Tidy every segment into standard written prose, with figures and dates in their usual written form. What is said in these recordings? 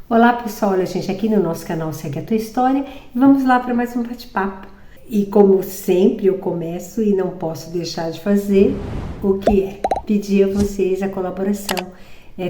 Olá pessoal, olha gente, aqui no nosso canal Segue a Tua História e vamos lá para mais um bate-papo. E como sempre eu começo e não posso deixar de fazer, o que é pedir a vocês a colaboração.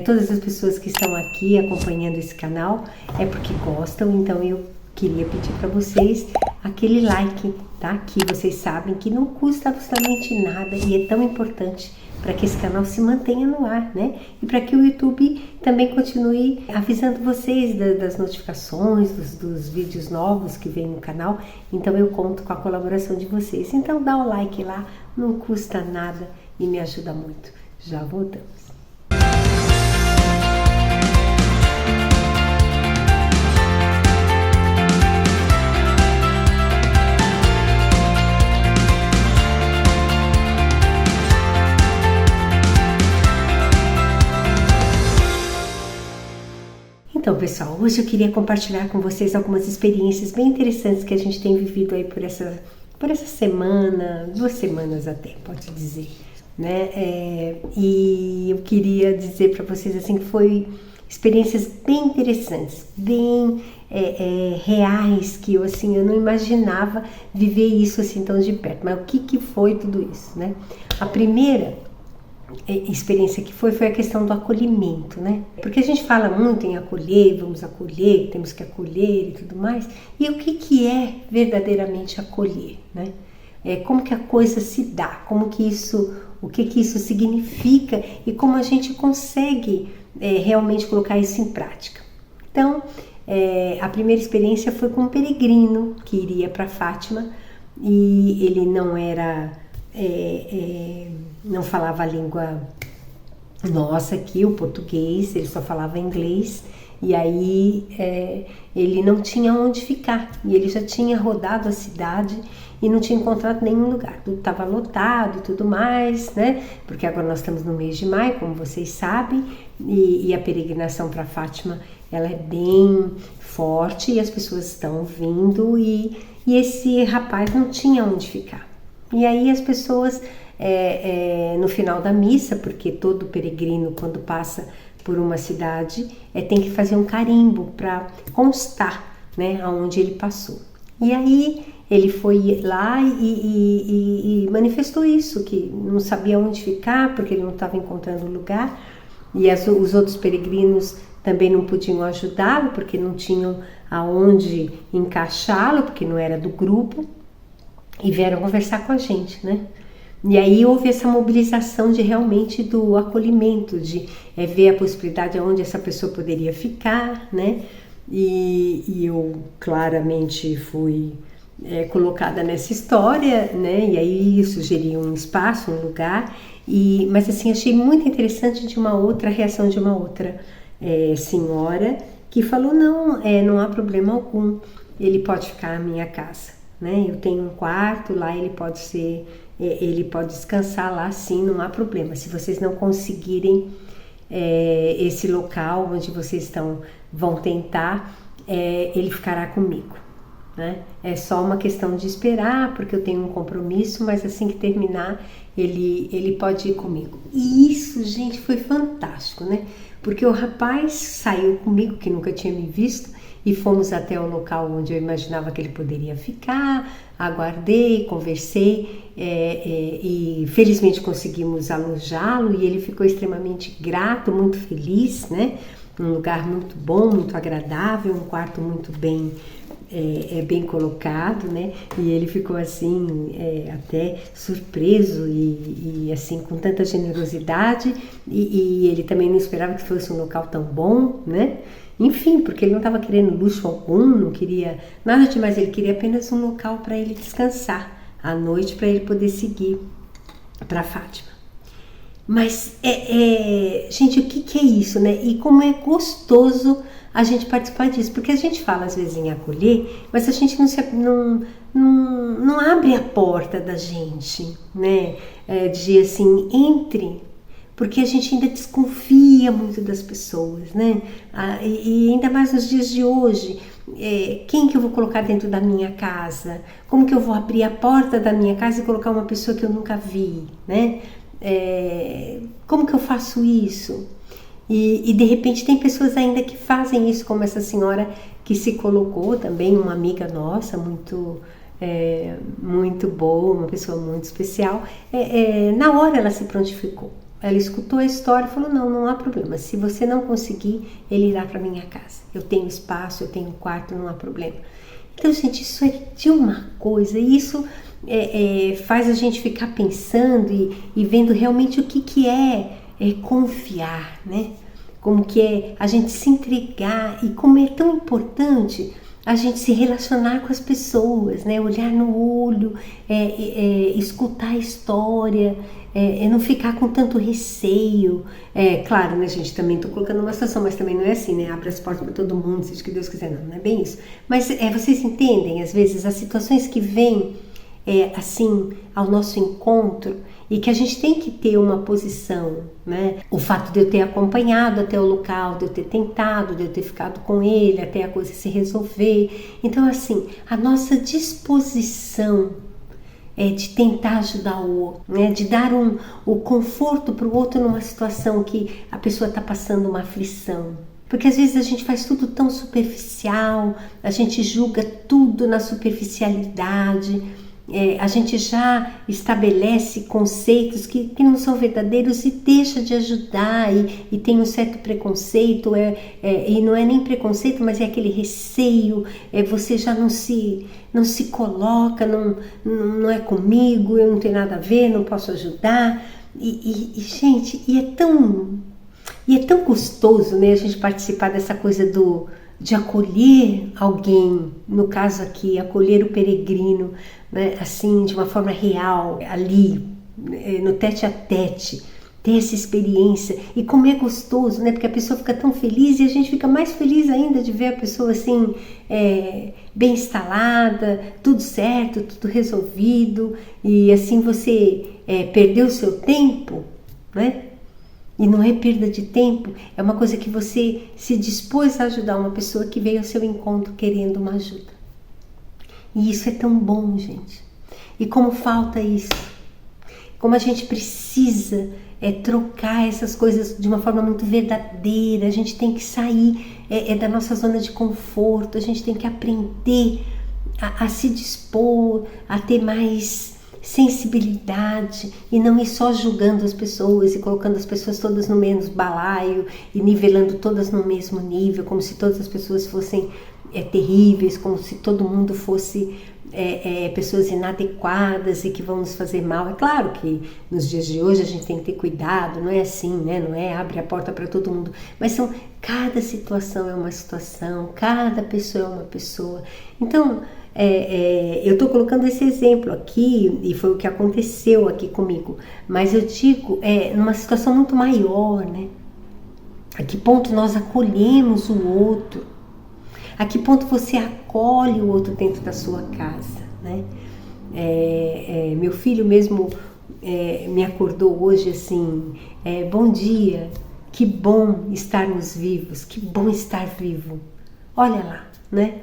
Todas as pessoas que estão aqui acompanhando esse canal é porque gostam, então eu queria pedir para vocês aquele like, tá? Que vocês sabem que não custa absolutamente nada e é tão importante para que esse canal se mantenha no ar, né? E para que o YouTube também continue avisando vocês das notificações, dos vídeos novos que vem no canal. Então eu conto com a colaboração de vocês. Então dá o like lá, não custa nada e me ajuda muito. Já voltamos. Então, pessoal, hoje eu queria compartilhar com vocês algumas experiências bem interessantes que a gente tem vivido aí por essa semana, 2 semanas até, pode dizer, né? E eu queria dizer para vocês assim que foi experiências bem interessantes, bem reais, que eu não imaginava viver isso assim tão de perto. Mas o que foi tudo isso, né? A primeira experiência que foi a questão do acolhimento, né? Porque a gente fala muito em acolher, vamos acolher, temos que acolher e tudo mais. E o que é verdadeiramente acolher, né? Como que a coisa se dá, o que isso significa e como a gente consegue realmente colocar isso em prática. Então, a primeira experiência foi com um peregrino que iria para Fátima e ele não era não falava a língua nossa aqui, o português, ele só falava inglês, e aí ele não tinha onde ficar, e ele já tinha rodado a cidade e não tinha encontrado nenhum lugar, tudo estava lotado e tudo mais, né? Porque agora nós estamos no mês de maio, como vocês sabem, e a peregrinação para Fátima, ela é bem forte e as pessoas estão vindo e esse rapaz não tinha onde ficar. E aí as pessoas, no final da missa, porque todo peregrino quando passa por uma cidade, tem que fazer um carimbo para constar, né, aonde ele passou. E aí ele foi lá e manifestou isso, que não sabia onde ficar, porque ele não estava encontrando lugar, e os outros peregrinos também não podiam ajudá-lo, porque não tinham aonde encaixá-lo, porque não era do grupo. E vieram conversar com a gente, né? E aí houve essa mobilização realmente do acolhimento, de ver a possibilidade onde essa pessoa poderia ficar, né? E eu claramente fui colocada nessa história, né? E aí sugeri um espaço, um lugar, mas assim, achei muito interessante de uma outra reação de uma outra senhora que falou, não há problema algum, ele pode ficar na minha casa. Né? Eu tenho um quarto lá, ele pode descansar lá, sim, não há problema. Se vocês não conseguirem esse local onde vocês vão tentar, ele ficará comigo, né? É só uma questão de esperar, porque eu tenho um compromisso, mas assim que terminar, ele pode ir comigo. E isso, gente, foi fantástico, né? Porque o rapaz saiu comigo, que nunca tinha me visto, e fomos até o local onde eu imaginava que ele poderia ficar, aguardei, conversei e felizmente conseguimos alojá-lo e ele ficou extremamente grato, muito feliz, né? Um lugar muito bom, muito agradável, um quarto muito bem colocado, né? E ele ficou assim até surpreso e assim com tanta generosidade e ele também não esperava que fosse um local tão bom, né? Enfim, porque ele não estava querendo luxo algum, não queria nada demais, ele queria apenas um local para ele descansar à noite, para ele poder seguir para Fátima. Mas, gente, o que é isso, né? E como é gostoso a gente participar disso, porque a gente fala às vezes em acolher, mas a gente não abre a porta da gente, né? De assim, entre, porque a gente ainda desconfia muito das pessoas, né? E ainda mais nos dias de hoje, quem que eu vou colocar dentro da minha casa? Como que eu vou abrir a porta da minha casa e colocar uma pessoa que eu nunca vi, né? Como que eu faço isso? E de repente tem pessoas ainda que fazem isso, como essa senhora que se colocou também, uma amiga nossa, muito boa, uma pessoa muito especial. Na hora ela se prontificou. Ela escutou a história e falou, não há problema. Se você não conseguir, ele irá para minha casa. Eu tenho espaço, eu tenho quarto, não há problema. Então, gente, isso é de uma coisa. E isso faz a gente ficar pensando e vendo realmente o que é confiar, né? Como que é a gente se entregar e como é tão importante a gente se relacionar com as pessoas, né? Olhar no olho, escutar a história, não ficar com tanto receio. Claro, né, gente, também estou colocando uma situação, mas também não é assim, né? Abre as portas para todo mundo, seja o que Deus quiser, não é bem isso. Mas vocês entendem, às vezes, as situações que vêm assim, ao nosso encontro e que a gente tem que ter uma posição, né? O fato de eu ter acompanhado até o local, de eu ter tentado, de eu ter ficado com ele até a coisa se resolver. Então, assim, a nossa disposição de tentar ajudar o outro, né? De dar o conforto para o outro numa situação que a pessoa está passando uma aflição. Porque às vezes a gente faz tudo tão superficial, a gente julga tudo na superficialidade, a gente já estabelece conceitos que não são verdadeiros e deixa de ajudar e tem um certo preconceito, e não é nem preconceito, mas é aquele receio, você já não se coloca, não é comigo, eu não tenho nada a ver, não posso ajudar, gente, é tão gostoso, né, a gente participar dessa coisa de acolher alguém, no caso aqui, acolher o peregrino, né, assim, de uma forma real, ali, no tete a tete, ter essa experiência. E como é gostoso, né, porque a pessoa fica tão feliz e a gente fica mais feliz ainda de ver a pessoa assim, bem instalada, tudo certo, tudo resolvido, e assim você perdeu o seu tempo, né? E não é perda de tempo, é uma coisa que você se dispôs a ajudar uma pessoa que veio ao seu encontro querendo uma ajuda. E isso é tão bom, gente. E como falta isso. Como a gente precisa trocar essas coisas de uma forma muito verdadeira. A gente tem que sair da nossa zona de conforto. A gente tem que aprender a se dispor, a ter mais sensibilidade e não ir só julgando as pessoas e colocando as pessoas todas no mesmo balaio e nivelando todas no mesmo nível, como se todas as pessoas fossem terríveis, como se todo mundo fosse pessoas inadequadas e que vão nos fazer mal. É claro que nos dias de hoje a gente tem que ter cuidado, não é assim, né? Não é abre a porta para todo mundo, mas cada situação é uma situação, cada pessoa é uma pessoa. Então, eu estou colocando esse exemplo aqui, e foi o que aconteceu aqui comigo, mas eu digo, numa situação muito maior, né? A que ponto nós acolhemos o outro? A que ponto você acolhe o outro dentro da sua casa, né? Meu filho mesmo me acordou hoje assim, bom dia, que bom estarmos vivos, que bom estar vivo. Olha lá, né?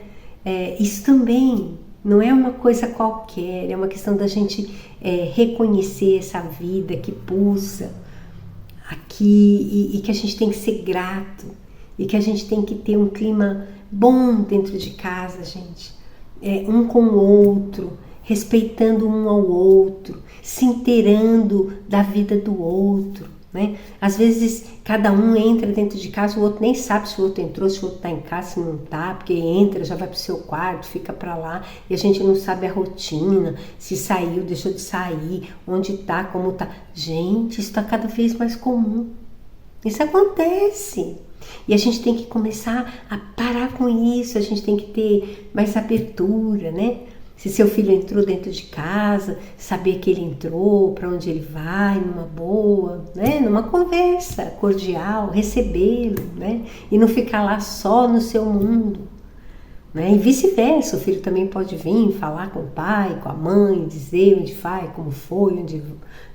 Isso também não é uma coisa qualquer, é uma questão da gente reconhecer essa vida que pulsa aqui e que a gente tem que ser grato e que a gente tem que ter um clima bom dentro de casa, gente, um com o outro, respeitando um ao outro, se inteirando da vida do outro, né? Às vezes cada um entra dentro de casa, o outro nem sabe se o outro entrou, se o outro está em casa, se não está, porque entra, já vai para o seu quarto, fica para lá, e a gente não sabe a rotina, se saiu, deixou de sair, onde está, como está. Gente, isso está cada vez mais comum. Isso acontece. E a gente tem que começar a parar com isso, a gente tem que ter mais abertura, né? Se seu filho entrou dentro de casa, saber que ele entrou, para onde ele vai, numa boa, né? Numa conversa cordial, recebê-lo, né? E não ficar lá só no seu mundo, né? E vice-versa, o filho também pode vir falar com o pai, com a mãe, dizer onde vai, como foi, onde,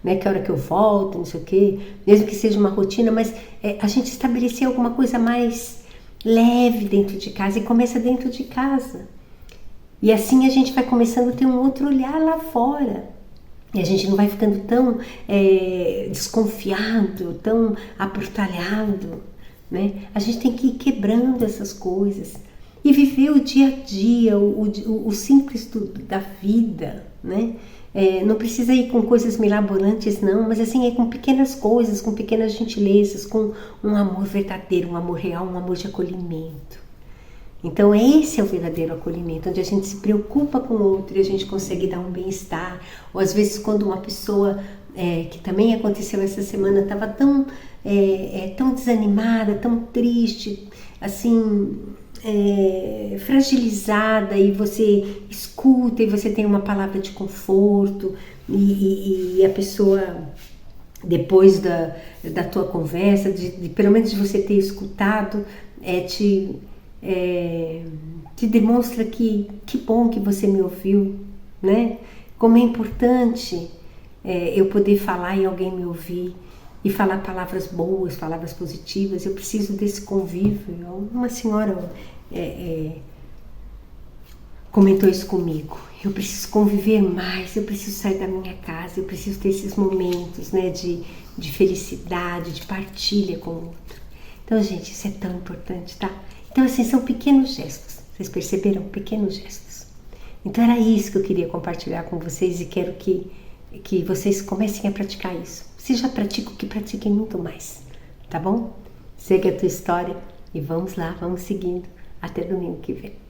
né, que hora que eu volto, não sei o quê, mesmo que seja uma rotina, mas a gente estabelecer alguma coisa mais leve dentro de casa e começa dentro de casa. E assim a gente vai começando a ter um outro olhar lá fora. E a gente não vai ficando tão desconfiado, tão aportalhado, né? A gente tem que ir quebrando essas coisas e viver o dia a dia, o simples da vida, né? Não precisa ir com coisas mirabolantes não, mas assim, é com pequenas coisas, com pequenas gentilezas, com um amor verdadeiro, um amor real, um amor de acolhimento. Então esse é o verdadeiro acolhimento, onde a gente se preocupa com o outro e a gente consegue dar um bem-estar. Ou às vezes quando uma pessoa, que também aconteceu essa semana, estava tão desanimada, tão triste, assim, fragilizada, e você escuta e você tem uma palavra de conforto, e a pessoa, depois da tua conversa, de pelo menos de você ter escutado, te demonstra que bom que você me ouviu, né? Como é importante eu poder falar e alguém me ouvir, e falar palavras boas, palavras positivas. Eu preciso desse convívio. Uma senhora comentou isso comigo. Eu preciso conviver mais, eu preciso sair da minha casa, eu preciso ter esses momentos, né, de felicidade, de partilha com o outro. Então, gente, isso é tão importante, tá? Então, assim, são pequenos gestos. Vocês perceberam? Pequenos gestos. Então, era isso que eu queria compartilhar com vocês, e quero que vocês comecem a praticar isso. Se já praticam, que pratiquem muito mais, tá bom? Segue a tua história e vamos lá, vamos seguindo. Até domingo que vem.